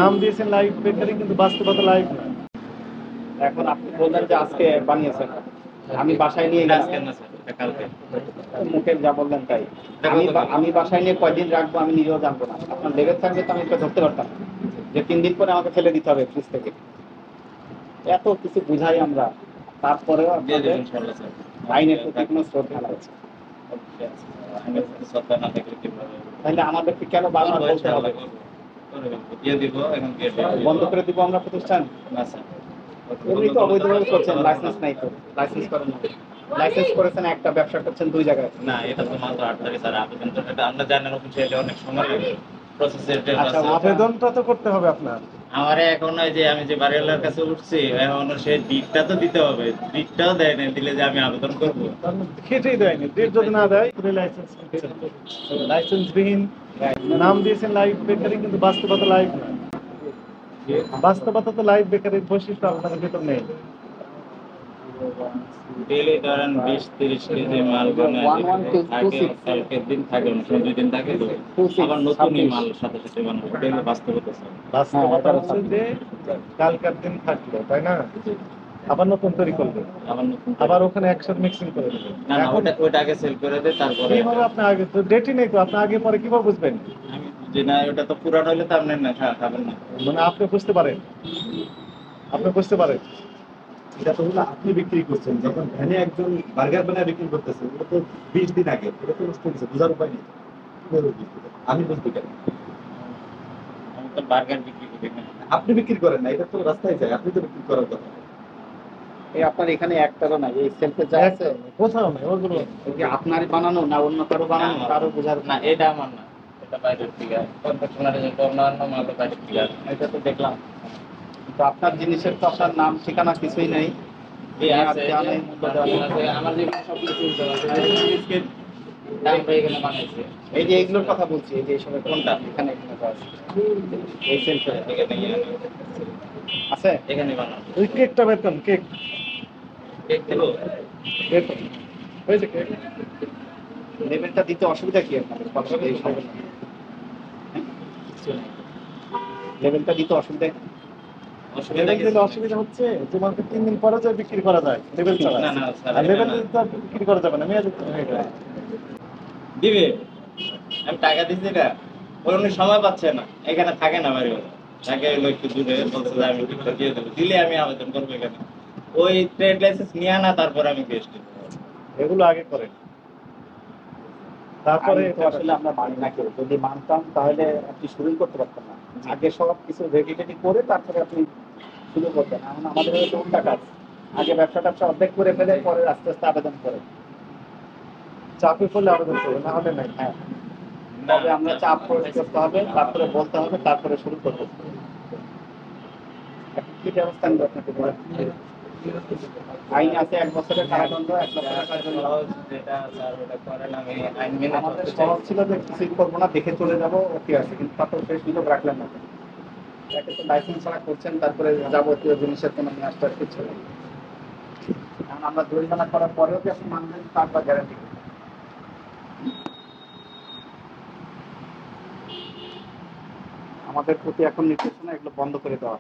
নাম দিয়েছেন live bakery, কিন্তু বাস্তবতা লাইভ না। এখন আপনি বললেন যে আজকে বানিয়েছেন, আমি বাসায় নিয়ে গেলাম, আজকে না স্যার, এটা কালকে। মুখে যা বললেন তাই। আমি বাসায় নিয়ে কয়দিন রাখবো আমি নিজেও জানবো না। আপনার লেগে থাকবে তো আমি এটা ধরতে পারতাম না যে 3 দিন পরে আমাকে ফেলে দিতে হবে ফ্রিজ থেকে। এত কিছু বুঝাই আমরা, তারপরেও দিয়ে আপনাদের দেবেন ইনশাআল্লাহ স্যার। আইনের প্রতি কোনো শ্রদ্ধা নাই। আইনের প্রতি শ্রদ্ধা না থাকলে কিভাবে? তাহলে আমাদেরকে কেন বারবার বলতে হবে? দিয়ে দিব, এখন দিয়ে দিব। বন্ধ করে দিব আমরা প্রতিষ্ঠান? না স্যার। এমনি তো অবৈধভাবে করছেন, লাইসেন্স নাই তো। লাইসেন্স করেন না। লাইসেন্স করেছেন একটা, ব্যবসা করছেন 2 জায়গায়। না, এটা তো মাত্র 8 তারিখ স্যার। আবেদন তো এটা আমরা জানেন অফিসিয়ালি অনেক সময় লাগে। প্রসেসের ডেট আচ্ছা, আছে। আবেদনটা তো করতে হবে আপনার। আমারে এখন ওই যে আমি যে বাড়িওয়ালার কাছে উঠছি, এখনো সে ডিটটা তো দিতে হবে। ডিটটাও দেয় না, দিলে যে আমি আবেদন করব। খেটেই দেয়নি, ডেট যদি না দেয় লাইসেন্স লাইসেন্সবিহীন নাম দিয়েছেন লাইভ বেকারি, কিন্তু বাস্তবতা লাইভ না। বাস্তবতা তো লাইভ বেকারির বৈশিষ্ট্য আপনাদের ভেতর নেই। ডেলি ধরেন 20-30 কেজি মাল থাকে, কালকের দিন থাকে, অনেক সময় 2 দিন থাকে, আবার নতুনই মাল সাথে সাথে বানাবো। এটা হলো বাস্তবতা স্যার। বাস্তবতা হচ্ছে যে কালকার দিন থাকলো, তাই না? আবার নতুন তৈরি করবে, আবার নতুন আবার ওখানে একসাথে মিক্সিং করে দেবে। না না, এখন ওইটা আগে সেল করে দেয়, তারপরে কিভাবে আপনি আগে তো ডেটই নেই, তো আপনি আগে পরে কিভাবে বুঝবেন? আমি বুঝি না, ওটা তো পুরানো হলে তো আপনি না খাবেন না। মানে আপনি বুঝতে পারেন, আপনি বুঝতে পারেন। এটা তো হলো আপনি বিক্রি করছেন, যখন ভ্যানে একজন বার্গার বানায় বিক্রি করতেছে, ওটা তো 20 দিন আগে, এটা তো নষ্ট হয়েছে, বোঝার উপায় নেই। কিভাবে বুঝবো? আমি বুঝবো কেন? আমি তো বার্গার বিক্রি করি না। আপনি বিক্রি করেন না, এটা তো রাস্তায় যায়, আপনি তো বিক্রি করার কথা। এই আপনার এখানে একটারও নাই, এই সেলফে যা আছে কোথাও নেই ওগুলো। এই যে আপনারই বানানো না অন্য কারো বানানো, কারো বোঝার না, এটা আমার না, এটা বাইরের থেকে। কনফেকশনারি যে অন্যান্য মাল বাইরের থেকে আসে। এটা তো দেখলাম, কিন্তু আপনার জিনিসের তো আপনার নাম ঠিকানা কিছুই নেই। এই আছে, দেওয়া নেই, মূল্য দেওয়া নেই। আছে, আমার যে সব কিছু বিস্কিট আমরা এখানে বানাইছি। এই যে এইগুলোর কথা বলছি, এই যে এই সময় কোনটা এখানে এখানে তো আছে, এই সেলফে এখানে আছে। এখানে বানাবো। ওই কেকটা বেতন কেক কেক দেবো? বেতন হয়েছে কেক। লেভেলটা দিতে অসুবিধা কি আপনাদের? কথা এই সময় লেভেলটা দিতে অসুবিধা কি? অসুবিধা লেবেল কিছু দিলে নেই। অসুবিধা হচ্ছে যে মাত্র 3 দিন পরে যে বিক্রি করা যায় লেবেল ছাড়া। না, না, স্যার, আর এটা লেবেল না। দিলে তো আর বিক্রি করা যাবে না, মেয়াদি হয়ে গেলে। দিবে, আমি টাকা দিচ্ছি না, ওই উনি সময় পাচ্ছে না, এখানে থাকে না বাড়ি, থাকে হলো একটু দূরে, বলছে যে আমি টিকটক দিয়ে দেবো, দিলে আমি আবেদন করবো এখানে। ওই ট্রেড লাইসেন্স নিয়ে আনা, তারপরে আমি গেস্ট। এগুলো আগে করেন, তারপরে আইন তো আসলে আমরা মানি না কেউ। যদি মানতাম তাহলে আপনি শুরুই করতে পারতেন না। আগে সব কিছু রেডি টেডি করে তারপরে আপনি শুরু করতেন। এখন আমাদের হচ্ছে উল্টা কাজ, আগে ব্যবসা ট্যাবসা অর্ধেক করে ফেলে পরে আস্তে আস্তে আবেদন করে। চাপে পড়লে আবেদন করবে, না হলে নাই। হ্যাঁ, তবে আমরা চাপ প্রয়োগ করতে হবে, তারপরে বলতে হবে, তারপরে শুরু করতে হবে। এখন কি ব্যবস্থা নিবে আপনাকে বলেন? আইন আছে 1 বছরের কারাদণ্ড, 1 লাখ টাকা জরিমানা। যেটা স্যার ওটা করেন, আমি আইন মেনে আমাদের চলতে চাই। সহজ ছিল যে কিছুই করবো না, দেখে চলে যাবো, ওকে আছে। কিন্তু তারপর সেই সুযোগ রাখলেন না। একে তো লাইসেন্স ছাড়া করছেন, তারপরে যাবতীয় জিনিসের কোনো নিয়ে আসতে কিছু নেই। কারণ আমরা জরিমানা করার পরেও কি আপনি মানবেন, তার বা গ্যারান্টি? আমাদের প্রতি এখন নির্দেশনা এগুলো বন্ধ করে দেওয়া।